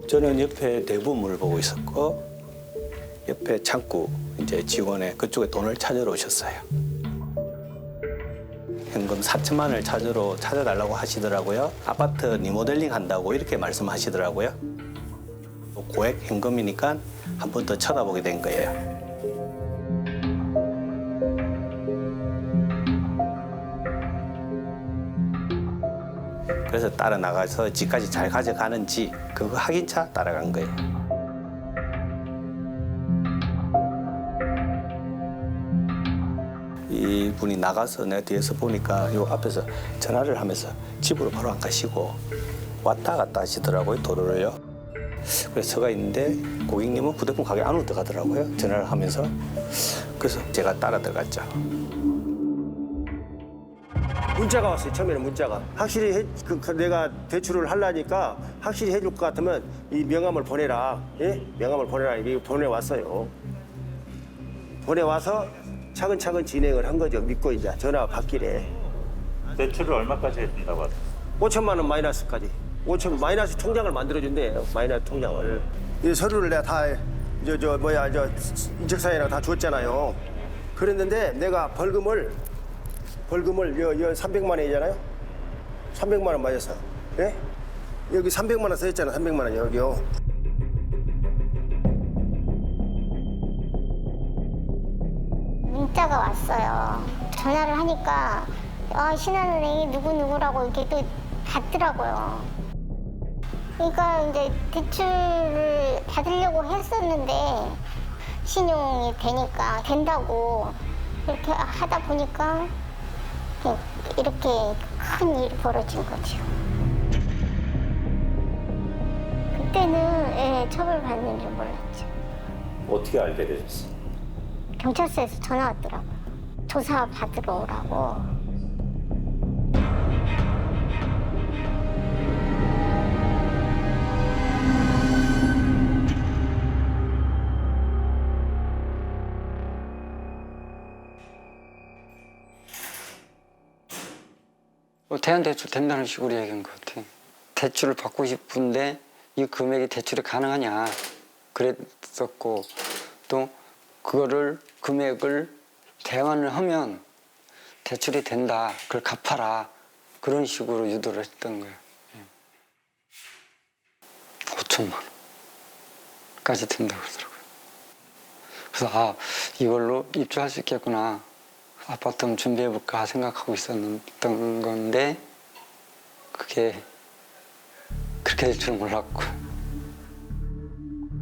저는 옆에 대부분을 보고 있었고 옆에 창구 이제 직원에 그쪽에 돈을 찾으러 오셨어요. 현금 4천만 원을 찾아달라고 하시더라고요. 아파트 리모델링 한다고 이렇게 말씀하시더라고요. 고액 현금이니까 한 번 더 쳐다보게 된 거예요. 그래서 따라 나가서 집까지 잘 가져가는지 그거 확인차 따라간 거예요. 이분이 나가서 내가 뒤에서 보니까 요 앞에서 전화를 하면서 집으로 바로 안 가시고 왔다 갔다 하시더라고요, 도로를요. 그래서 서가 있는데 고객님은 휴대폰 가게 안으로 들어가더라고요, 전화를 하면서. 그래서 제가 따라 들어갔죠. 문자가 왔어요. 처음에는 문자가. 확실히 내가 대출을 하려니까 확실히 해줄 것 같으면 이 명함을 보내라. 예? 명함을 보내라. 이게 보내왔어요. 보내와서 차근차근 진행을 한 거죠. 믿고 이제 전화 받기래. 대출을 얼마까지 해준다고 하세요? 5천만 원 마이너스까지. 5천 마이너스 통장을 만들어준대요. 마이너스 통장을. 이 서류를 내가 다 인적사항이랑 다 줬잖아요. 그랬는데 내가 벌금을 300만 원이잖아요. 300만 원 맞았어. 예? 여기 300만 원 써있잖아. 300만 원 여기요. 문자가 왔어요. 전화를 하니까 신한은행이 누구누구라고 이렇게 또 받더라고요. 그러니까 이제 대출을 받으려고 했었는데 신용이 된다고 이렇게 하다 보니까 이렇게 큰 일이 벌어진 거죠. 그때는 처벌받는 줄 몰랐죠. 어떻게 알게 되셨어요? 경찰서에서 전화 왔더라고요. 조사 받으러 오라고. 대안 대출 된다는 식으로 얘기한 것 같아. 대출을 받고 싶은데 이 금액이 대출이 가능하냐 그랬었고, 또 그거를 금액을 대환을 하면 대출이 된다, 그걸 갚아라, 그런 식으로 유도를 했던 거예요. 5천만 원까지 된다고 그러더라고요. 그래서 이걸로 입주할 수 있겠구나, 아파트 한번 준비해볼까 생각하고 있었던 건데 그게 그렇게 될 줄은 몰랐고,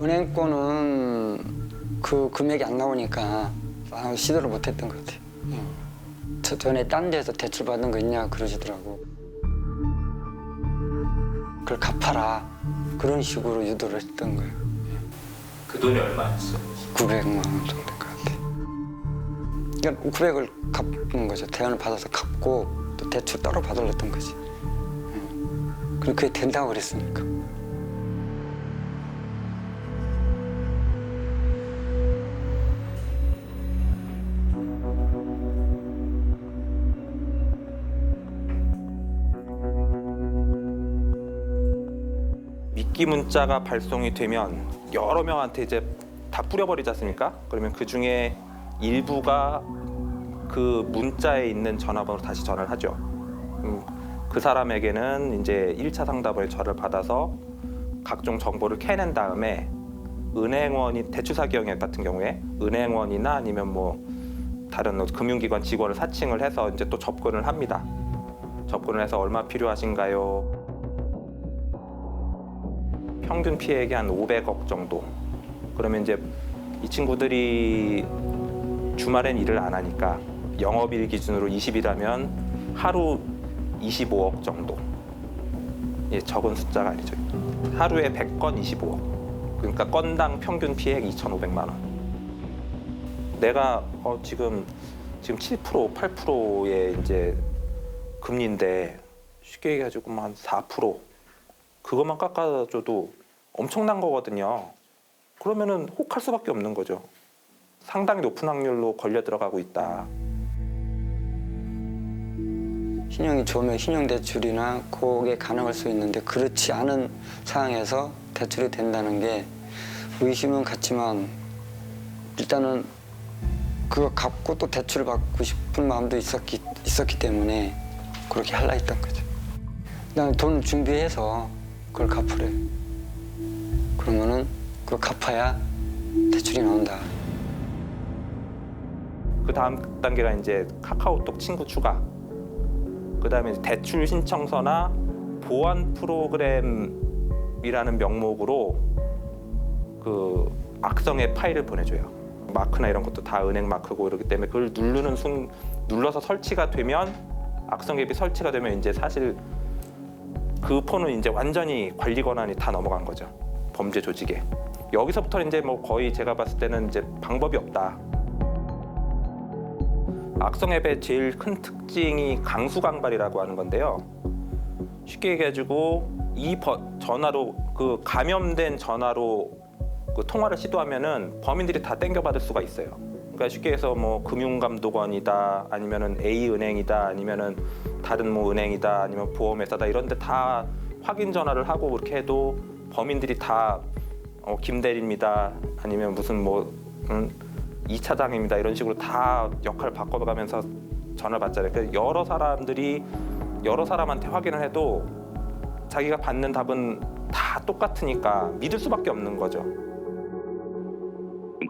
은행권은 그 금액이 안 나오니까 시도를 못했던 것 같아요. 저 전에 딴 데서 대출 받은 거 있냐 그러시더라고. 그걸 갚아라, 그런 식으로 유도를 했던 거예요. 그 돈이 얼마였어요? 900만 원 정도. 그러니까 900을 갚는 거죠. 대안을 받아서 갚고 또 대출 따로 받으려던 거지. 그럼 그게 된다고 그랬으니까. 미끼 문자가 발송이 되면 여러 명한테 이제 다 뿌려버리지 않습니까? 그러면 그 중에 일부가 그 문자에 있는 전화번호로 다시 전화를 하죠. 그 사람에게는 이제 1차 상담을 저를 받아서 각종 정보를 캐낸 다음에 은행원이 대출 사기 영역 같은 경우에 은행원이나 아니면 뭐 다른 금융기관 직원을 사칭을 해서 이제 또 접근을 합니다. 접근을 해서 얼마 필요하신가요? 평균 피해액이 한 500억 정도. 그러면 이제 이 친구들이 주말엔 일을 안 하니까 영업일 기준으로 20이라면 하루 25억 정도. 적은 숫자가 아니죠. 하루에 100건 25억. 그러니까 건당 평균 피해액 2,500만 원. 내가 지금 7%, 8%의 이제 금리인데 쉽게 얘기해가지고 한 4% 그것만 깎아줘도 엄청난 거거든요. 그러면은 혹할 수밖에 없는 거죠. 상당히 높은 확률로 걸려 들어가고 있다. 신용이 좋으면 신용대출이나 그게 가능할 수 있는데 그렇지 않은 상황에서 대출이 된다는 게 의심은 갔지만 일단은 그거 갚고 또 대출을 받고 싶은 마음도 있었기 때문에 그렇게 하려 했던 거죠. 난 돈 준비해서 그걸 갚으래. 그러면은 그거 갚아야 대출이 나온다. 그 다음 단계가 이제 카카오톡 친구 추가. 그 다음에 대출 신청서나 보안 프로그램이라는 명목으로 그 악성의 파일을 보내줘요. 마크나 이런 것도 다 은행 마크고 이러기 때문에 그걸 눌러서 설치가 되면 악성 앱이 설치가 되면 이제 사실 그 폰은 이제 완전히 관리 권한이 다 넘어간 거죠. 범죄 조직에. 여기서부터 이제 뭐 거의 제가 봤을 때는 이제 방법이 없다. 악성 앱의 제일 큰 특징이 강수강발이라고 하는 건데요. 쉽게 얘기해가지고 전화로 그 감염된 전화로 그 통화를 시도하면은 범인들이 다 땡겨받을 수가 있어요. 그러니까 쉽게 해서 뭐 금융감독원이다, 아니면은 A 은행이다, 아니면은 다른 뭐 은행이다, 아니면 보험회사다 이런데 다 확인 전화를 하고 그렇게 해도 범인들이 다 김대리입니다, 아니면 무슨 뭐 2차장입니다 이런 식으로 다 역할을 바꿔가면서 전화를 받잖아요. 그러니까 여러 사람한테 확인을 해도 자기가 받는 답은 다 똑같으니까 믿을 수밖에 없는 거죠.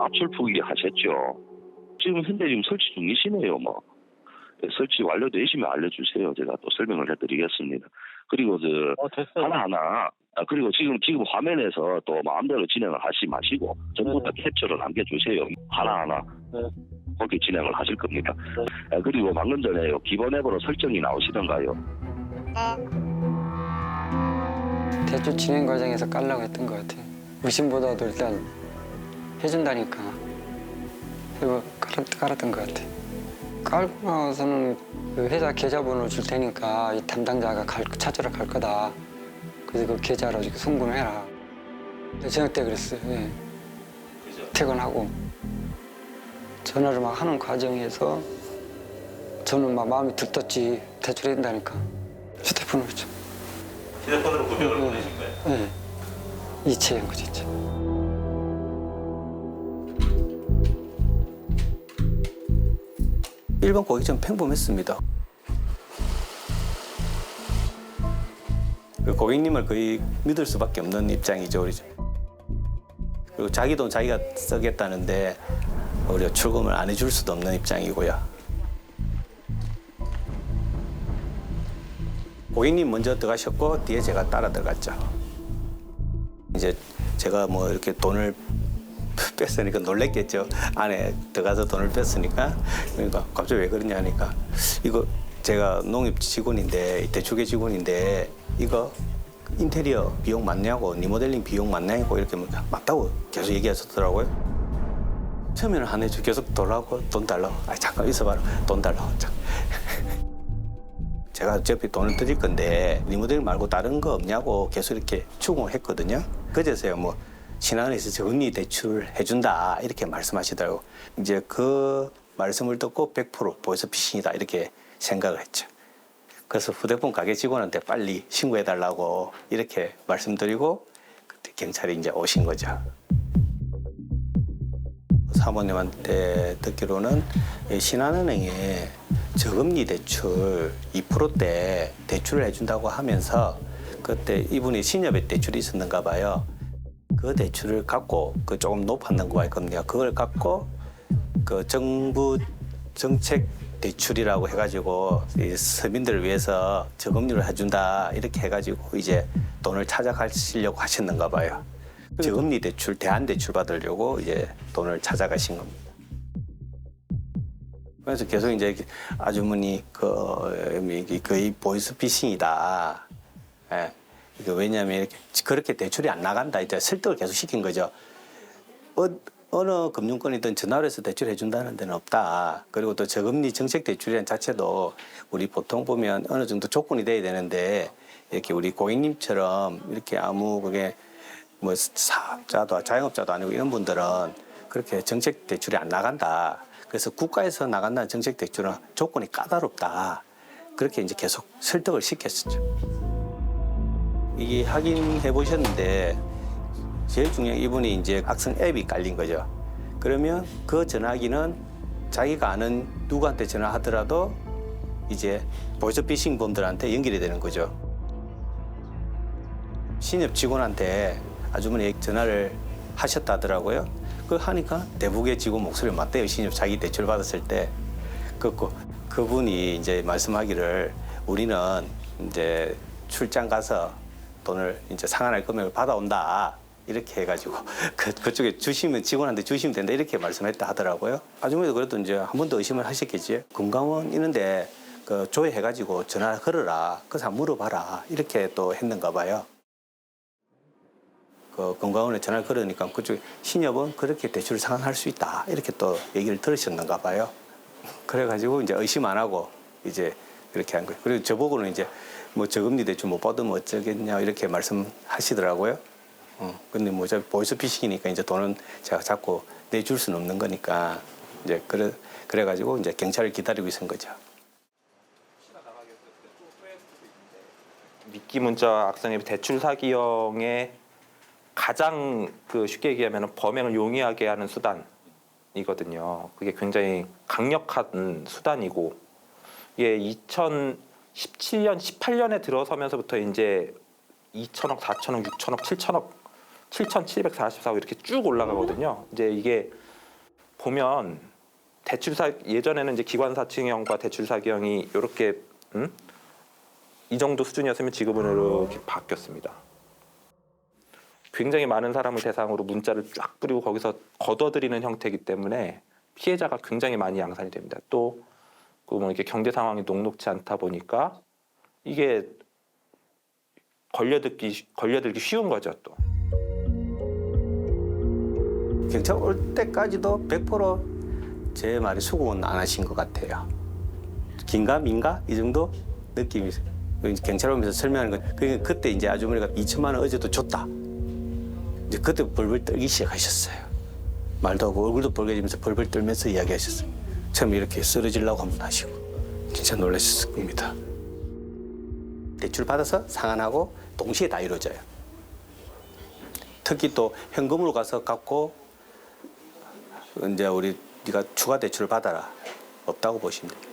압출푸기 하셨죠. 지금 현재 설치 중이시네요. 뭐 설치 완료되시면 알려주세요. 제가 또 설명을 해드리겠습니다. 그리고 하나하나 그리고 지금 화면에서 또 마음대로 진행을 하지 마시고 전부 다 캡처를 남겨주세요. 하나하나 그렇게 진행을 하실 겁니다. 그리고 방금 전에 기본 앱으로 설정이 나오시던가요? 대출 진행 과정에서 깔라고 했던 것 같아요. 의심보다도 일단 해준다니까 깔았던 것 같아요. 깔고 나서는 그 회사 계좌번호 줄 테니까 이 담당자가 찾으러 갈 거다. 그래서 그 계좌로 송금해라. 저녁 때 그랬어요. 예. 퇴근하고 전화를 막 하는 과정에서 저는 막 마음이 들떴지. 대출해야 된다니까. 휴대폰으로 좀. 휴대폰으로 고백을 보내신 거예요? 네. 이체한 거지, 진짜. 일반 고객처럼 평범했습니다. 고객님을 거의 믿을 수밖에 없는 입장이죠, 우리. 그리고 자기 돈 자기가 쓰겠다는데 우리가 출금을 안 해줄 수도 없는 입장이고요. 고객님 먼저 들어가셨고 뒤에 제가 따라 들어갔죠. 이제 제가 뭐 이렇게 돈을 뺐으니까 놀랬겠죠. 안에 들어가서 돈을 뺐으니까. 그러니까 갑자기 왜 그러냐 하니까 이거 제가 농협 직원인데 대출계 직원인데 이거 인테리어 비용 맞냐고 리모델링 비용 맞냐고 이렇게 맞다고 계속 얘기하셨더라고요. 처음에는 안 해줘. 계속 달라고 돈 달라고. 아 잠깐 있어봐라. 돈 달라고. 제가 어차피 돈을 드릴 건데 리모델링 말고 다른 거 없냐고 계속 이렇게 추궁을 했거든요. 그제서야 뭐 신한은행에서 저금리 대출 해준다 이렇게 말씀하시더라고. 이제 그 말씀을 듣고 100% 보이스피싱이다 이렇게 생각을 했죠. 그래서 휴대폰 가게 직원한테 빨리 신고해달라고 이렇게 말씀드리고 그때 경찰이 이제 오신 거죠. 사모님한테 듣기로는 신한은행에 저금리 대출 2%대 대출을 해준다고 하면서 그때 이분이 신협의 대출이 있었는가 봐요. 그 대출을 갖고 그 조금 높았는 거가 있거든요. 그걸 갖고 그 정부 정책 대출이라고 해가지고 서민들을 위해서 저금리를 해준다 이렇게 해가지고 이제 돈을 찾아가시려고 하셨는가 봐요. 저금리 대출, 대안 대출 받으려고 이제 돈을 찾아가신 겁니다. 그래서 계속 이제 아주머니 거의 보이스피싱이다. 예. 왜냐하면 이렇게 그렇게 대출이 안 나간다. 이제 설득을 계속 시킨 거죠. 어느 금융권이든 전화로 해서 대출해 준다는 데는 없다. 그리고 또 저금리 정책 대출이라는 자체도 우리 보통 보면 어느 정도 조건이 돼야 되는데 이렇게 우리 고객님처럼 이렇게 아무 그게 뭐 사업자도 자영업자도 아니고 이런 분들은 그렇게 정책 대출이 안 나간다. 그래서 국가에서 나간다는 정책 대출은 조건이 까다롭다. 그렇게 이제 계속 설득을 시켰었죠. 이게 확인해 보셨는데 제일 중요한 게 이분이 이제 악성 앱이 깔린 거죠. 그러면 그 전화기는 자기가 아는 누구한테 전화하더라도 이제 보이스피싱범들한테 연결이 되는 거죠. 신협 직원한테 아주머니 전화를 하셨다 하더라고요. 그 하니까 대북의 직원 목소리가 맞대요. 신협 자기 대출 받았을 때. 그분이 이제 말씀하기를 우리는 이제 출장 가서 돈을 이제 상환할 금액을 받아온다. 이렇게 해가지고 그쪽에 주시면 직원한테 주시면 된다 이렇게 말씀했다 하더라고요. 아주머니도 그래도 이제 한 번 더 의심을 하셨겠지. 금강원 있는데 그 조회해가지고 전화 걸어라. 그래서 한번 물어봐라. 이렇게 또 했는가 봐요. 그 금강원에 전화를 걸으니까 그쪽 신협은 그렇게 대출을 상환할 수 있다. 이렇게 또 얘기를 들으셨는가 봐요. 그래가지고 이제 의심 안 하고 이제 그렇게 한 거예요. 그리고 저보고는 이제 뭐 저금리 대출 못 받으면 어쩌겠냐 이렇게 말씀하시더라고요. 근데 뭐 저 보이스피싱이니까 이제 돈은 제가 자꾸 내줄 수는 없는 거니까 이제 그래가지고 이제 경찰을 기다리고 있은 거죠. 미끼 문자 악성앱 대출 사기형의 가장 쉽게 얘기하면 범행을 용이하게 하는 수단이거든요. 그게 굉장히 강력한 수단이고 이게 2017년, 18년에 들어서면서부터 이제 2천억, 4천억, 6천억, 7천억, 7,744억 이렇게 쭉 올라가거든요. 이제 이게 보면 예전에는 이제 기관사칭형과 대출 사기형이 이렇게 이 정도 수준이었으면 지금은 이렇게 바뀌었습니다. 굉장히 많은 사람을 대상으로 문자를 쫙 뿌리고 거기서 걷어들이는 형태이기 때문에 피해자가 굉장히 많이 양산이 됩니다. 또 뭐 이렇게 경제 상황이 녹록지 않다 보니까 이게 걸려들기 쉬운 거죠 또. 경찰 올 때까지도 100% 제 말이 수긍은 안 하신 것 같아요. 긴가 민가 이 정도 느낌이 있어요. 경찰 오면서 설명하는 건 그러니까 그때 이제 아주머니가 2천만 원 어제도 줬다. 이제 그때 벌벌 떨기 시작하셨어요. 말도 하고 얼굴도 벌개지면서 벌벌 떨면서 이야기하셨어요. 처음에 이렇게 쓰러지려고 한번 하시고 진짜 놀라셨을 겁니다. 대출 받아서 상환하고 동시에 다 이루어져요. 특히 또 현금으로 가서 갚고 이제 네가 추가 대출을 받아라. 없다고 보시면 됩니다.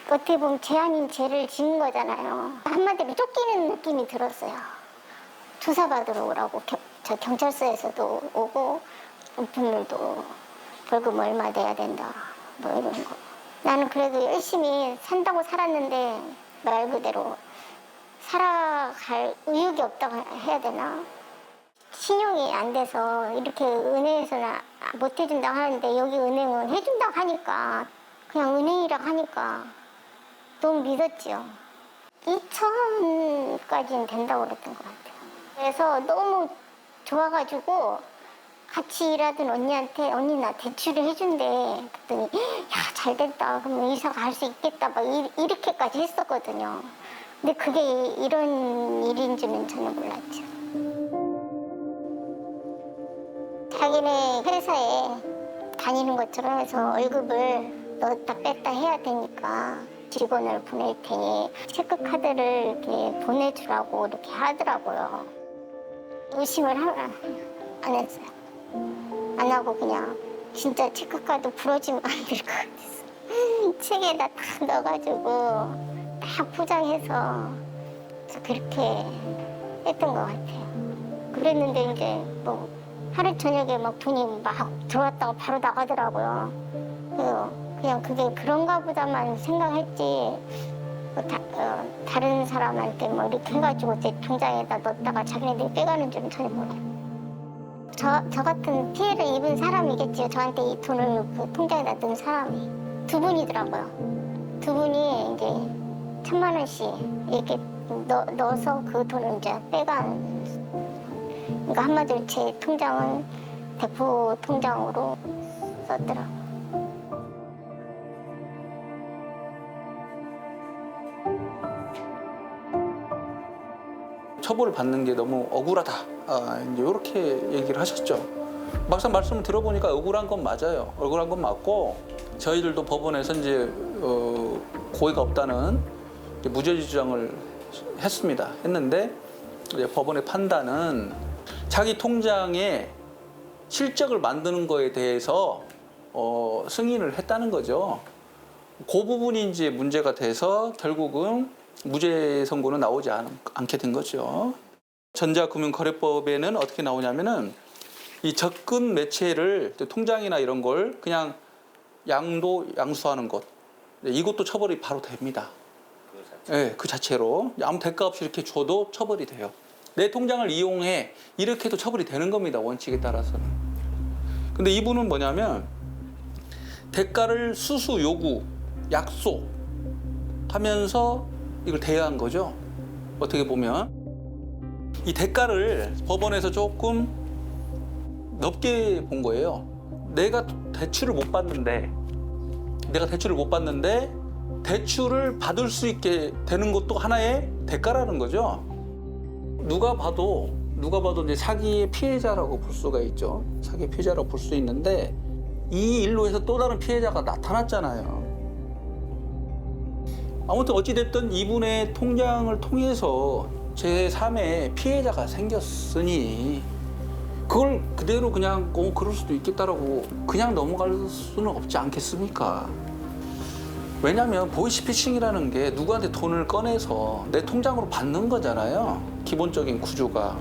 어떻게 보면 죄 아닌 죄를 지은 거잖아요. 한마디로 쫓기는 느낌이 들었어요. 조사받으러 오라고 저 경찰서에서도 오고 분들도 벌금 얼마 내야 된다 뭐 이런 거. 나는 그래도 열심히 산다고 살았는데 말 그대로 살아갈 의욕이 없다고 해야 되나? 신용이 안 돼서 이렇게 은행에서는 못 해준다고 하는데 여기 은행은 해준다고 하니까 그냥 은행이라고 하니까 너무 믿었지요. 2천까지는 된다고 그랬던 것 같아요. 그래서 너무 좋아가지고 같이 일하던 언니한테 언니 나 대출을 해준대. 그랬더니 야 잘 됐다. 그러면 이사 갈 수 있겠다. 막 이렇게까지 했었거든요. 근데 그게 이런 일인지는 전혀 몰랐죠. 자기네 회사에 다니는 것처럼 해서 월급을 넣었다 뺐다 해야 되니까 직원을 보낼 테니 체크카드를 이렇게 보내주라고 이렇게 하더라고요. 의심을 안 했어요. 안 하고 그냥 진짜 체크카드 부러지면 안 될 것 같았어. 책에다 딱 넣어가지고 딱 포장해서 그렇게 했던 것 같아요. 그랬는데 이제 뭐 하루 저녁에 막 돈이 막 들어왔다가 바로 나가더라고요. 그래서 그냥 그게 그런가 보다만 생각했지 다른 사람한테 뭐 이렇게 해가지고 제 통장에다 넣었다가 자기네들이 빼가는 줄은 전혀 몰라요. 저 같은 피해를 입은 사람이겠지요. 저한테 이 돈을 그 통장에다 넣은 사람이 두 분이더라고요. 두 분이 이제 1,000만 원씩 이렇게 넣어서 그 돈을 이제 빼간. 그러니까 한마디로 제 통장은 대포 통장으로 썼더라고요. 처벌을 받는 게 너무 억울하다. 이제 이렇게 얘기를 하셨죠. 막상 말씀을 들어보니까 억울한 건 맞아요. 억울한 건 맞고 저희들도 법원에서 이제 고의가 없다는 무죄 주장을 했습니다. 했는데 이제 법원의 판단은 자기 통장에 실적을 만드는 거에 대해서 승인을 했다는 거죠. 그 부분이 이제 문제가 돼서 결국은 무죄 선고는 나오지 않게 된 거죠. 전자금융거래법에는 어떻게 나오냐면은 이 접근 매체를 통장이나 이런 걸 그냥 양수하는 것, 이것도 처벌이 바로 됩니다. 네, 그 자체로 아무 대가 없이 이렇게 줘도 처벌이 돼요. 내 통장을 이용해 이렇게 해도 처벌이 되는 겁니다. 원칙에 따라서는. 근데 이분은 뭐냐면 대가를 수수 요구, 약속하면서 이걸 대여한 거죠. 어떻게 보면 이 대가를 법원에서 조금 넓게 본 거예요. 내가 대출을 못 받는데 대출을 받을 수 있게 되는 것도 하나의 대가라는 거죠. 누가 봐도 이제 사기의 피해자라고 볼 수가 있죠. 사기의 피해자라고 볼 수 있는데 이 일로 해서 또 다른 피해자가 나타났잖아요. 아무튼 어찌됐든 이분의 통장을 통해서 제3의 피해자가 생겼으니 그걸 그대로 그냥 그럴 수도 있겠다라고 그냥 넘어갈 수는 없지 않겠습니까? 왜냐하면 보이스피싱이라는 게 누구한테 돈을 꺼내서 내 통장으로 받는 거잖아요. 기본적인 구조가.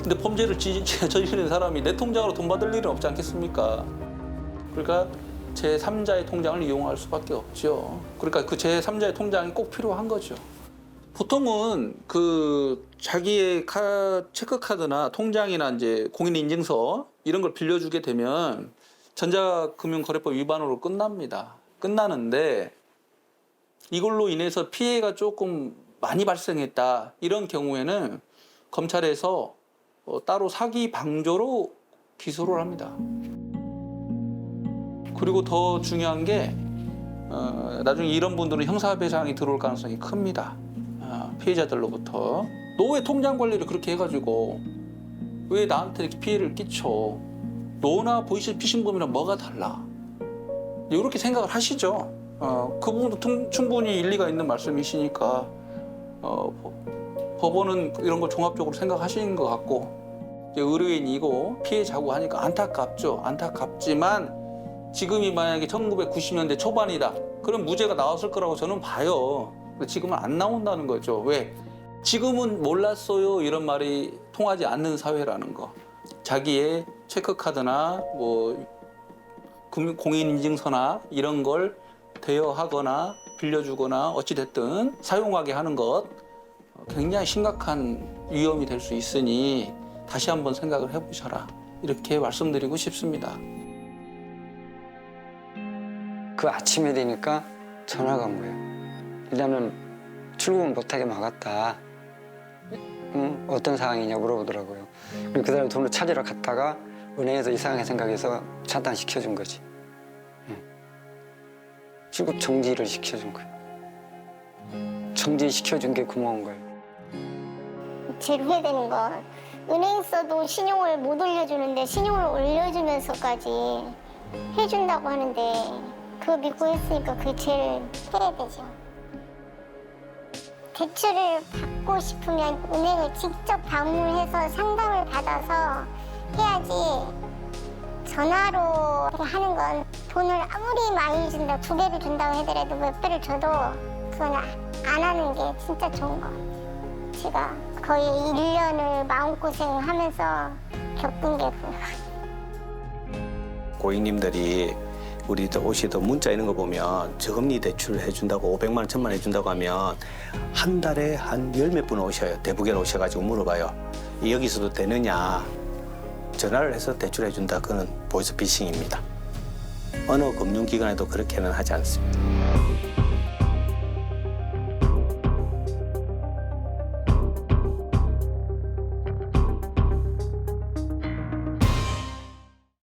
근데 범죄를 저지르는 사람이 내 통장으로 돈 받을 일은 없지 않겠습니까? 그러니까 제3자의 통장을 이용할 수밖에 없죠. 그러니까 그 제3자의 통장이 꼭 필요한 거죠. 보통은 그 자기의 체크카드나 통장이나 이제 공인인증서 이런 걸 빌려주게 되면 전자금융거래법 위반으로 끝나는데 이걸로 인해서 피해가 조금 많이 발생했다. 이런 경우에는 검찰에서 따로 사기 방조로 기소를 합니다. 그리고 더 중요한 게 나중에 이런 분들은 형사배상이 들어올 가능성이 큽니다. 피해자들로부터. 너 왜 통장 관리를 그렇게 해가지고 왜 나한테 이렇게 피해를 끼쳐? 너나 보이스피싱범이랑 뭐가 달라? 이렇게 생각을 하시죠. 그 부분도 충분히 일리가 있는 말씀이시니까 법원은 이런 걸 종합적으로 생각하시는 것 같고 의뢰인이고 피해자고 하니까 안타깝죠. 안타깝지만 지금이 만약에 1990년대 초반이다. 그럼 무죄가 나왔을 거라고 저는 봐요. 지금은 안 나온다는 거죠. 왜? 지금은 몰랐어요. 이런 말이 통하지 않는 사회라는 거. 자기의 체크카드나 뭐 공인인증서나 이런 걸 대여하거나 빌려주거나 어찌됐든 사용하게 하는 것 굉장히 심각한 위험이 될 수 있으니 다시 한번 생각을 해보셔라. 이렇게 말씀드리고 싶습니다. 그 아침에 되니까 전화가 온 거예요. 일단은 출국을 못하게 막았다. 응? 어떤 상황이냐 물어보더라고요. 그리고 그 사람이 돈을 찾으러 갔다가 은행에서 이상하게 생각해서 차단시켜준 거지. 응. 출국 정지를 시켜준 거예요. 정지시켜준 게 고마운 거예요. 제일 후회되는 건 은행 써도 신용을 못 올려주는데 신용을 올려주면서까지 해준다고 하는데 그거 믿고 했으니까 그게 제일 후회되죠. 대출을 받고 싶으면 은행을 직접 방문해서 상담을 받아서 해야지 전화로 하는 건 돈을 아무리 많이 준다, 2배를 준다고 하더라도 몇 배를 줘도 그건 안 하는 게 진짜 좋은 것 같아요. 제가 거의 1년을 마음고생하면서 겪은 게 그거. 고객님들이 우리 오시던 문자 있는 거 보면 저금리 대출 해준다고 500만 원, 1000만 원 해준다고 하면 한 달에 한 10몇 분 오셔요. 대부견 오셔가지고 물어봐요. 여기서도 되느냐. 전화를 해서 대출해준다. 그건 보이스피싱입니다. 어느 금융기관에도 그렇게는 하지 않습니다.